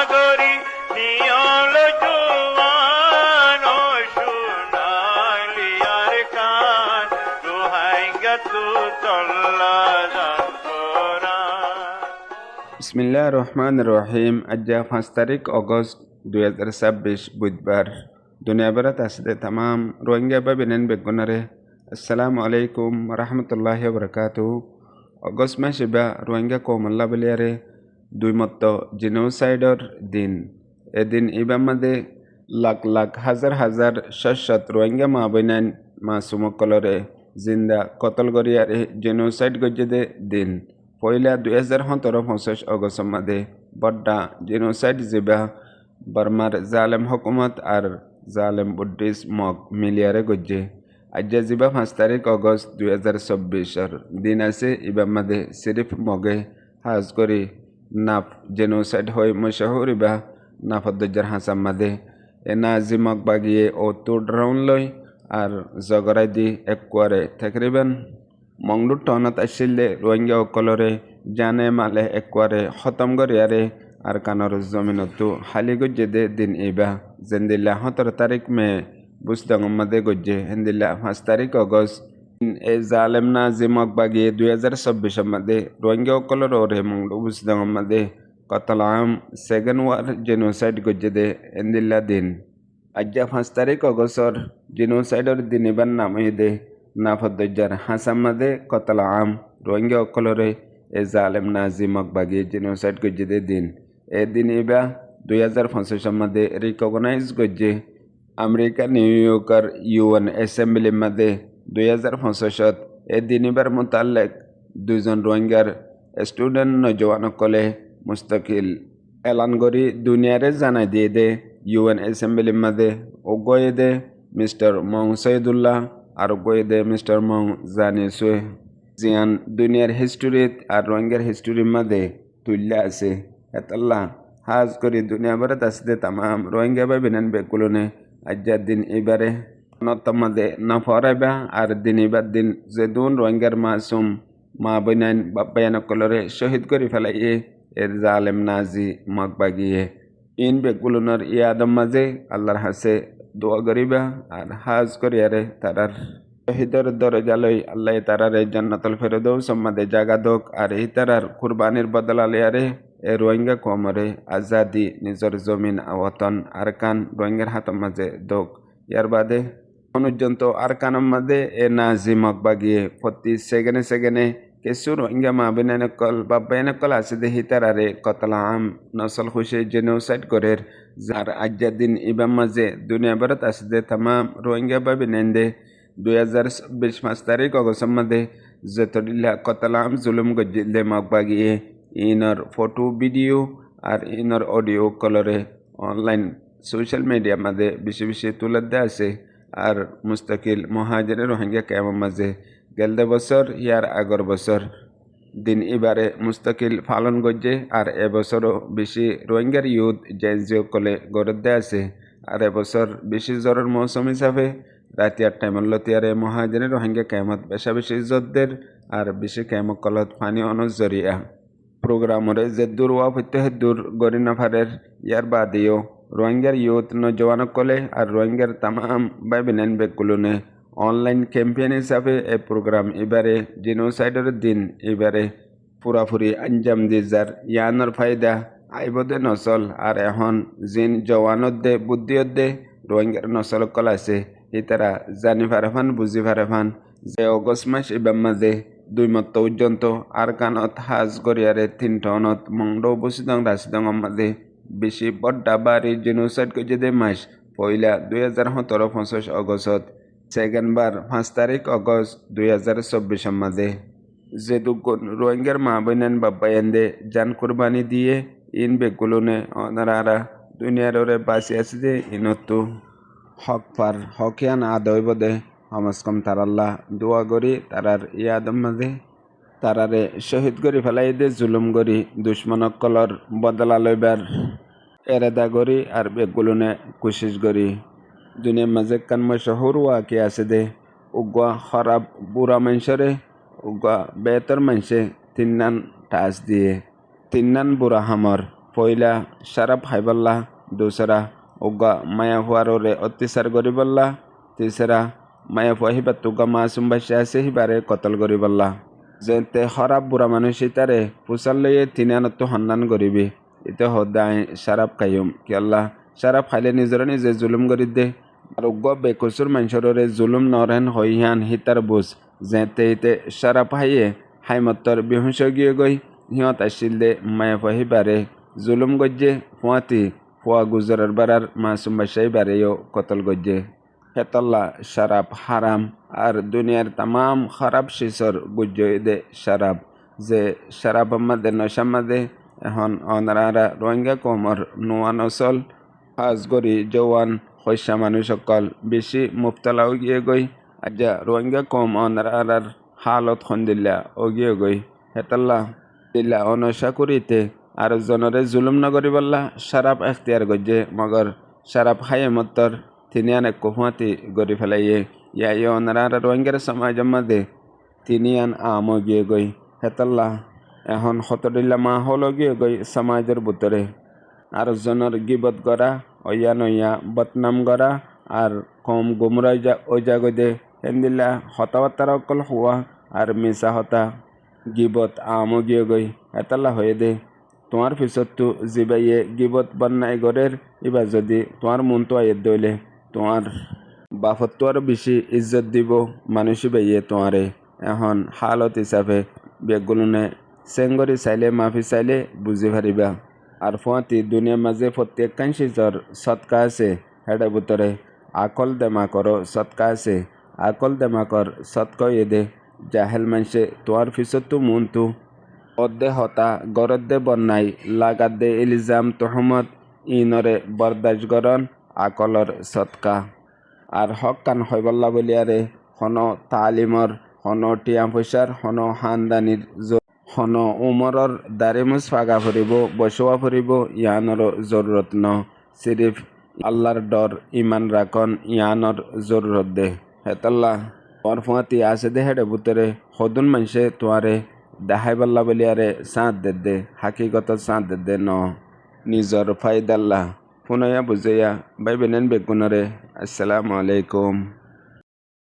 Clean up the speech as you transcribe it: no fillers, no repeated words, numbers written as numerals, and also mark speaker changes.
Speaker 1: সাগরী নিয়ল জুয়ান ও সোনালি আর কান দোহাই গেতু চল্লা যান কোরআন।
Speaker 2: বিসমিল্লাহ রহমান রহিম। আজ 5 তারিখ অগস্ট 2026 বুধবার। দুনিয়াভরত আসলে তাম রোহিঙ্গা বা বেনেন বেগুনারে আসসালামু আলাইকুম রহমতুল্লাহি বরকাতু। অগস্ট মাসে বা রোহিঙ্গা কৌমল্লা বলিয়ারে দুই মত জিনোসাইডর দিন। এদিন ইবামাদে লাখ লাখ হাজার হাজার শত রোহিঙ্গা মা বইনান মাসুমকলরে জিন্দা কতল গরিয়ারে জিনোসাইড গজ্জেদে দিন। পয়লা 2017 অগস্ট মাদে বড্ডা জিনোসাইড জিবা বর্মার জালেম হকুমত আর জালেম বুদ্ধিস মগ মিলিয়ারে গজ্জে। আজ জিবা 5 তারিখ অগস্ট 2024 দিন আছে ইবা মাদে সিরিফ মগে হাজ করি নাফ জেনোসাইড হয় মশহুর ইবা নাফদ্দজার হাসাম মাদে এনা জিমক বাগিয়ে ও তুড রাউন লই আর জগরাই দি এককুয়ারে থাকরিবেন মংডু টনত আসিলে রোহিঙ্গা অকলরে জানে মালে এককুয়ারে খতম গরিয়ারে আর কানর জমিনতু হালি গজ্জে দিন ইবা জেন্দিল্লা 17 তারিখ মে বুসদংমাদে গজ্জে হেন্দিল্লা 5 তারিখ অগস্ট এ জালেম না জিমক বাগিয়ে 2024 মাদে রোহিঙ্গা অকলর ওরে মংডু বুসদংমাদে কতলাম সেকেন্ড ওয়ার জেনোসাইড গজ্জে দে হেন্দিল্লা দিন। আজ 5 তারিখ অগস্টর জেনোসাইডর দিন ইবার নাম দে নাফদ্দজার হাসাম মাদে কতলাম রোহিঙ্গা অকলরে এ জালেম না জিমক বাগিয়ে জেনোসাইড গজ্জে দে দিন। এ দিন ইবা 2025 মাদে রিকগনাইজ গজ্জে আমেরিকা নিউইয়র্কার ইউএন অ্যাসেম্বলি মাদে 2025 এ দিন ইবার মোতালেক দুজন রোহিঙ্গার স্টুডেন্ট নজওয়ান কলে মুস্তাকিল এলান গরি দুনিয়ারে জানাই দিয়ে দে ইউএন অ্যাসেম্বলি মাদে ওগয়ে দে মিস্টার মং সৈদুল্লাহ আর ওগয়ে দে মিস্টার মং জানি সুয়ে জিয়ান দুনিয়ার হিস্টোরিত আর রোহিঙ্গার হিস্টোরির মাদে তুল্লা আছে এতাল্লা হাজ করি দুনিয়া ভরত আসতে তাম রোহিঙ্গা বা বিনান বেকুলনে আজ্জার দিন এবারে নতমাদে না ফরাইবা আর দিন এবার দিন যে দুন রোহিঙ্গার মাসুম মা বইনান বাপ্পায়ান কলরে শহীদ করে ফেলাইয়ে এর জালেম নাজি মগ বাগিয়ে ইন বেকুলনের ইয়াদম মাঝে আল্লাহর হাসে দোয়া করিবা আর হাজ করিয়ারে তারার শহীদের দরজালই আল্লাহ তারারে জান্নাতুল ফেরদৌস সম্মাদে জাগা দোক আর এই তারার কুরবানির বদলা লিয়ারে এ রোহিঙ্গা কমরে আজাদি নিজের জমিন আওয়াতন আরকান রোহিঙ্গার হাতের মাঝে দোক। ইয়ার বাদে অনুযন্ত আরকানের মাঝে এ নাজিমক বাগিয়ে প্রতি সেকেন্ডে কিছু রোহিঙ্গা মা বিনানকল বা বেনকল আছে দে হিতারারে কতলাম নসল খুশি জেনোসাইড করের যার আজ্জার দিন ইবাম মাঝে দুনিয়া ভারত আছে দে তাম রোহিঙ্গা বা বিনান্দে 2020 5 তারিখ অগস্ট মাদে যতদিল্লা কতলাম জুলুম গজ্জিলে মগ বাগিয়ে ইনর ফটো ভিডিও আর ইনর অডিও কলরে অনলাইন সোশ্যাল মিডিয়া মাঝে বেশি বেশি তুলে দেওয়া আছে। আর মুস্তাকিল মহাজের রোহিঙ্গা ক্যাম্প মাঝে গেলদে বছর ইয়ার আগর বছর দিন এবারে মুস্তাকিল পালন গজ্জে আর এবছরও বেশি রোহিঙ্গার ইউথ জেনজিও কলে গড়ে দেওয়া আছে। আর এবছর বেশি জ্বরের মৌসুম হিসাবে রাতি 8 টাইমত লতিয়ারে মহাজের রোহিঙ্গা ক্যাম্পত বেশা বেশি ইজ্জতদের আর বেশি ক্যাম্প কলত পানি অনুজরিয়া প্রোগ্রামরে যে দূর ওয়া হইতে দূর গরি নাফারের ইয়ার বাদেও রোহিঙ্গার ইউথ নজওয়ান কলে আর রোহিঙ্গার তাম বাইবিনান বেকুলনে অনলাইন ক্যাম্পেইন হিসাবে এ প্রোগ্রাম এবারে জিনোসাইডের দিন এবারে পুরাপুরি আঞ্জাম দি যার ইয়ানোর ফায়দা আইবদে নসল আর এখন জিন জওয়ানত দে বুদ্ধিয়ত দে রোহিঙ্গার নসল কল আছে ইতারা জানি ফারেফান বুঝি ফারেফান যে অগস্ট মাস এবার মাঝে দুই মত পর্যন্ত আর কানত হাজ গরিয়ারে 3 টনত মংডো বসিদং রাশিদং মাঝে বেশি বড্ডা বাড়ি জেনোসাইড গজে দে মাস পয়লা 2017 অগস্ট সেকেন্ড বার 5 তারিখ অগস্ট 2024 মাঝে যে দুগুণ রোহিঙ্গার মা বইনান বাব্বায়ান দে জান কুরবানি দিয়ে ইন বেগুলনে অনারা দুনিয়ার ওরে বাঁচি আছে যে ইনতো হক পার হকিয়ান আদয় বদে হমস্কম তারাল্লাহ দোয়া করি তারার ইয়াদম মাঝে তারারে শহীদ করি ফেলাই দে জুলুম করি দুশ্মনক কলর বদলা লইবার এরেদা করি আর বেগুলনে কোশিশ করি দুনিয়ার মাঝে কান মশহুর ওয়াকি আছে দে উগা খারাপ বুড়া মানুষরে উগা বেহতর মানুষে তিন্নান টাচ দিয়ে তিন্নান বুড়া হামর পয়লা সারাপ খাইবল্লা, দুসরা উগা মায়া ফুয়ারে অত্যাচার করিবল্লা, তিসরা মায়া ফুয়া হিবার তুগা মাসুম বাসা আছে হিবারে কতল করিবল্লা। যেতে খরাব বুড়া মানুষ ইতারে পুষার লইয়ে তিনানত সন্ধান করিবি। ইতে সদায় সারাপ খাইম কি আল্লাহ সারাপ খাইলে নিজের নিজে জুলুম করি দে। আর উগ্র বেকসুর মানুষরে জুলুম নরেন হইহান হিতার বুঝ যেতে ইতে সারাপ খাইয়ে হাইমত্তর বিহুস গিয়ে গই সিহঁত আসিল দে মায়া ফাহিবারে জুলুম গজ্জে ফুয়াতি ফুয়া গুজরার বারার মাসুম বাসাই বারেও কতল গজ্জে। হেতল্লা সারাপ হারাম আর দুনিয়ার তাম খারাপ শিশর বুঝে দে সারাপ যে সারাপ আমাদে নশামাদে এখন অনারা রোহিঙ্গা কমর নোয়া নসল হাজগরি জওয়ান শস্যা মানুষ সকল বেশি মুফতালাও গিয়ে গই আজ্জা রোহিঙ্গা কম অনারার হালত খন্দিল্লা ও গিয়ে গই। হেতল্লা দিল্লা অনশা করিতে আর জনরে জুলুম নগরি বললা সারাপ এখতিয়ার গজ্জে মগর সারাপ খাইয়ে মত্তর তিনি আনেক কুফাতি গড়ি ফেলাইয়ে ইয়া ওনারা রোহিঙ্গার সমাজের মধ্যে তিনি আন আমও গিয়ে গই। হেতল্লা এখন হতদিল্লা মা হলো গিয়ে গই সমাজের ভিতরে আর জনের গিবত করা অয়া নইয়া বদনাম করা আর কম গুমরা ওই জাগদে হেন্দিল্লা হতাবার্তার অকল হওয়া আর মিশা হতা গিবত আমও গিয়ে গই। হেতল্লা হয়ে দে তোমার পিছত তো জিবাইয়ে গিবত বন্যায় গড়ের এবার যদি তোমার মন তো আয়ের দইলে তোমার বাপত তো আরো বেশি ইজ্জত দিব মানুষই বাইয়ে তোমারে। এখন হালত হিসাবে বেগুলনে চেংগরি চাইলে মাফি চাইলে বুঝি পারিবা। আর ফুয়াতি দুনিয়ার মাঝে প্রত্যেক কাঞ্চিজর সৎকা আছে হেডে ভিতরে আকল দেমাকর সৎকা আছে। আকল দেমাকর সৎকই দে জাহেল মানছে তোমার পিছত তো মন তো অদ্দে হতা গরদ্দে বন্যাই লাগাত দে ইলিজাম তহমত ইনরে বরদাস গরন আকলর সৎকা। আর হক কান হইবল্লা বলিয়ারে হন তালিমর হন টিয়া পয়সার হন হানদানির হন উমরর দারিমুজ ফাগা ফুরিব বসুয়া ফুরিব ইয়ানর জরুরত ন সিরিফ আল্লাহর ডর ইমান রাখন ইয়ানর জরুরত দে। হেতল্লা তোমার ফুয়াতি আছে দে হেডে ভিতরে সদুন মানুষে তোমারে দেখাই বল্লা বলিয়ারে সাঁত দে হাকিগত সাঁত দে ন নিজর ফাইদাল্লা ফুনয়া বুঝাইয়া বাই বেনেন বেগুনরে। আসসালামু আলাইকুম।